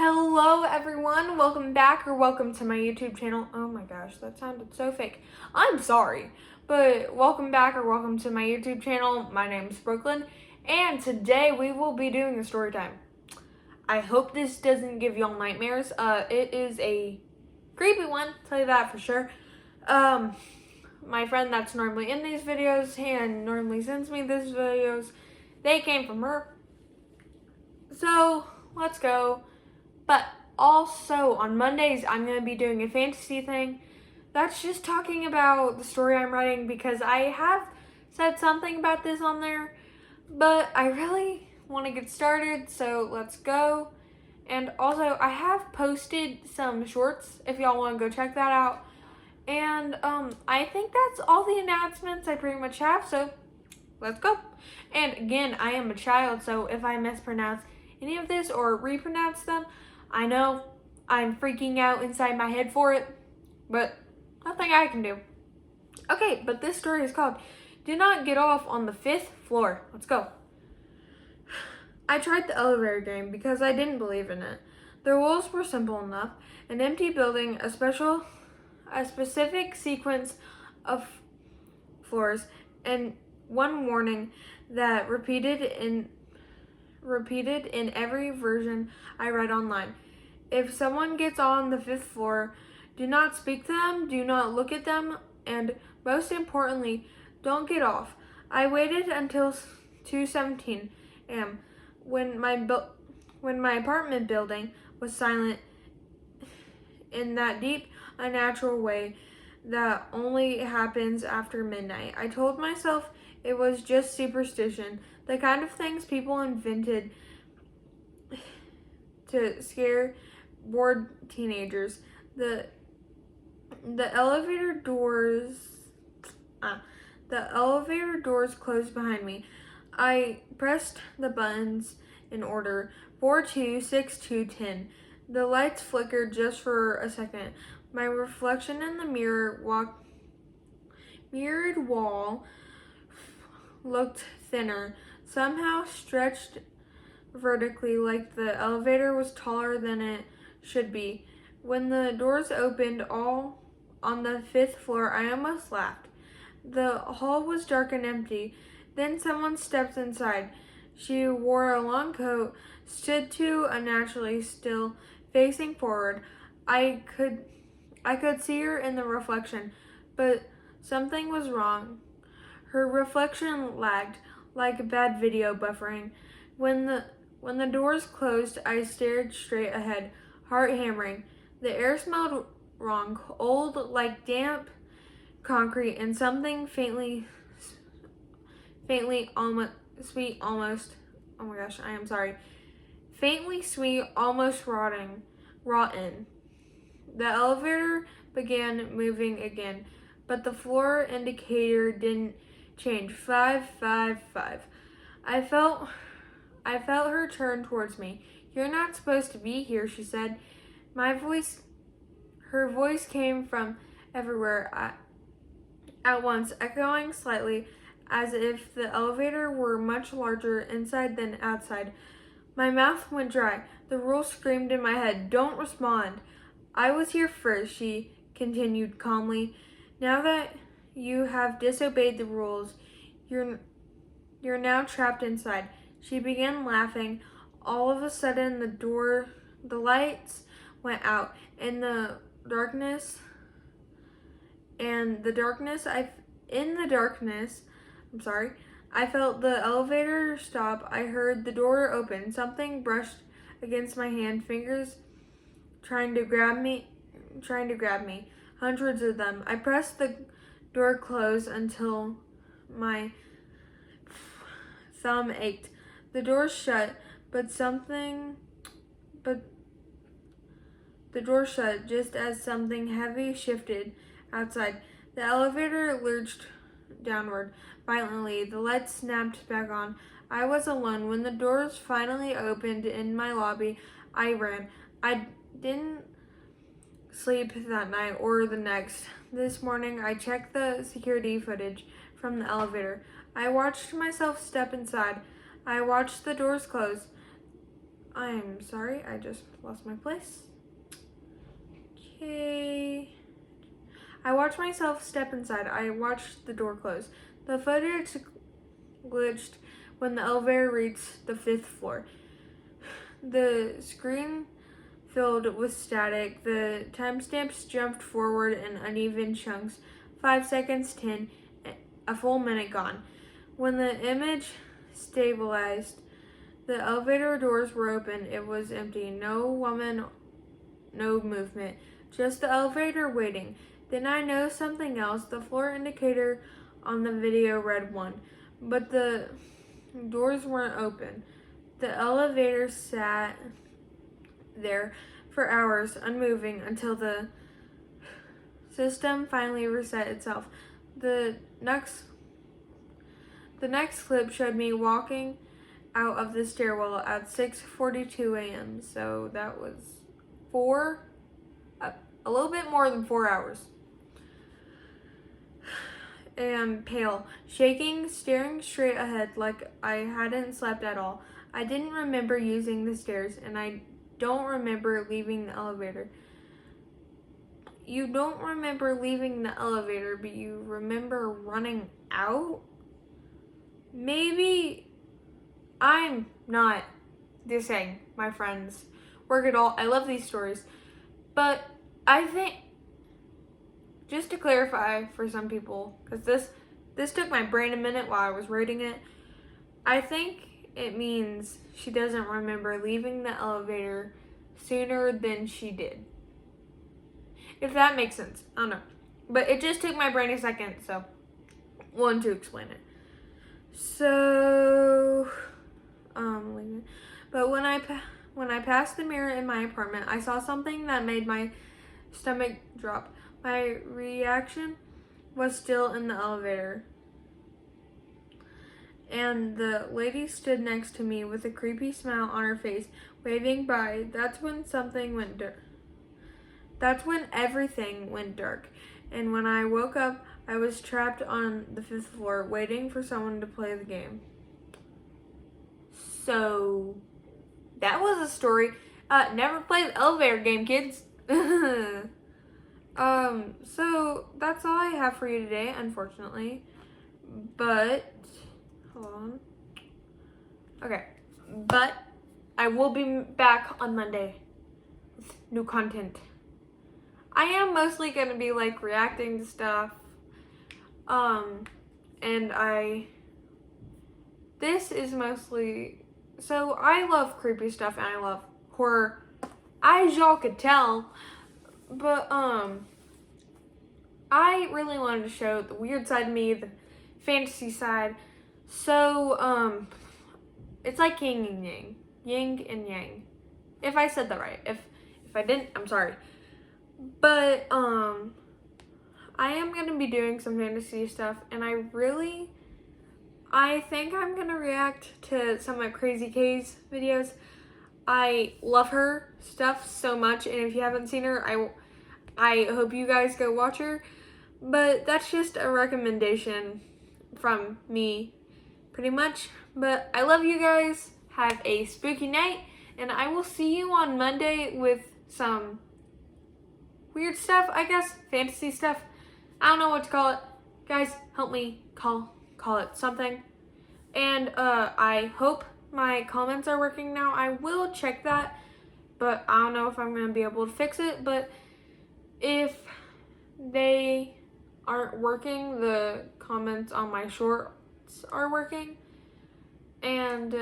Hello everyone, welcome back or welcome to my YouTube channel. Oh my gosh, that sounded so fake. I'm sorry, but welcome back or welcome to my YouTube channel. My name's Brooklyn, and today we will be doing a story time. I hope this doesn't give y'all nightmares. It is a creepy one, tell you that for sure. My friend that's normally in these videos and normally sends me these videos, they came from her. So, let's go. But also on Mondays, I'm going to be doing a fantasy thing. That's just talking about the story I'm writing because I have said something about this on there, but I really want to get started, so let's go. And also, I have posted some shorts if y'all want to go check that out. And I think that's all the announcements I pretty much have, so let's go. And again, I am a child, so if I mispronounce any of this or repronounce them, I know I'm freaking out inside my head for it, but nothing I can do. Okay, but this story is called Do Not Get Off on the 5th Floor. Let's go. I tried the elevator game because I didn't believe in it. The rules were simple enough. An empty building, a specific sequence of floors, and one warning that repeated in every version I read online. If someone gets on the 5th floor, do not speak to them, do not look at them, and most importantly, don't get off. I waited until 2:17 a.m. when my apartment building was silent in that deep, unnatural way that only happens after midnight. I told myself it was just superstition, the kind of things people invented to scare bored teenagers. The elevator doors closed behind me. I pressed the buttons in order 4, 2, 6, 2, 10. The lights flickered just for a second. My reflection in the mirrored wall looked thinner, somehow stretched vertically like the elevator was taller than it should be. When the doors opened all on the 5th floor, I almost laughed. The hall was dark and empty. Then someone stepped inside. She wore a long coat, stood too unnaturally still, facing forward. I could see her in the reflection, but something was wrong. Her reflection lagged like bad video buffering. When the doors closed, I stared straight ahead, heart hammering. The air smelled wrong, old, like damp concrete, and something faintly almost sweet, almost. Oh my gosh, I am sorry. Faintly sweet, almost rotten. The elevator began moving again, but the floor indicator didn't change. 5, 5, 5. I felt her turn towards me. You're not supposed to be here, she said. Her voice came from everywhere at once, echoing slightly as if the elevator were much larger inside than outside. My mouth went dry. The rules screamed in my head, don't respond. I was here first, she continued calmly. Now that you have disobeyed the rules, you're now trapped inside. She began laughing. All of a sudden, the lights went out. In the darkness, I felt the elevator stop. I heard the door open. Something brushed against my hand, fingers trying to grab me. Hundreds of them. I pressed the door closed until my thumb ached. The door shut, the door shut just as something heavy shifted outside. The elevator lurched downward violently. The lights snapped back on. I was alone. When the doors finally opened in my lobby, I ran. I didn't sleep that night or the next. This morning, I checked the security footage from the elevator. I watched myself step inside. I watched the doors close. I'm sorry, I just lost my place. Okay. I watched myself step inside. I watched the door close. The footage glitched when the elevator reached the 5th floor. The screen filled with static. The timestamps jumped forward in uneven chunks. 5 seconds, 10, a full minute gone. When the image stabilized, the elevator doors were open. It was empty. No woman, no movement. Just the elevator waiting. Then I noticed something else. The floor indicator on the video read 1, but the doors weren't open. The elevator sat there for hours, unmoving, until the system finally reset itself. The next clip showed me walking out of the stairwell at 6:42 a.m. So that was a little bit more than 4 hours. And pale, shaking, staring straight ahead like I hadn't slept at all. I didn't remember using the stairs, and I don't remember leaving the elevator. You don't remember leaving the elevator, but you remember running out? Maybe I'm not just saying my friends work at all. I love these stories. But I think, just to clarify for some people, because this took my brain a minute while I was reading it, I think it means she doesn't remember leaving the elevator sooner than she did. If that makes sense. I don't know. But it just took my brain a second, so wanted to explain it. So, but when I passed the mirror in my apartment, I saw something that made my stomach drop. My reaction was still in the elevator. And the lady stood next to me with a creepy smile on her face, waving by. That's when something went dark. That's when everything went dark. And when I woke up, I was trapped on the 5th floor, waiting for someone to play the game. So, that was a story. Never play the elevator game, kids. So that's all I have for you today, unfortunately. But, hold on. Okay, but I will be back on Monday with new content. I am mostly going to be like reacting to stuff. And this is mostly, so I love creepy stuff and I love horror, as y'all could tell, but, I really wanted to show the weird side of me, the fantasy side, so, it's like yin and yang, if I said that right. If I didn't, I'm sorry. But, I am going to be doing some fantasy stuff, and I think I'm going to react to some of Crazy K's videos. I love her stuff so much, and if you haven't seen her, I hope you guys go watch her. But that's just a recommendation from me, pretty much. But I love you guys. Have a spooky night, and I will see you on Monday with some weird stuff, I guess, fantasy stuff. I don't know what to call it. Guys, help me call it something. And I hope my comments are working now. I will check that, but I don't know if I'm going to be able to fix it. But if they aren't working, the comments on my shorts are working. And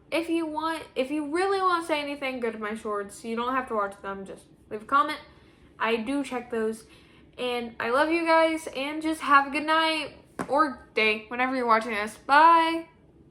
if you really want to say anything, go to my shorts. You don't have to watch them, just leave a comment. I do check those. And I love you guys, and just have a good night or day whenever you're watching this. Bye.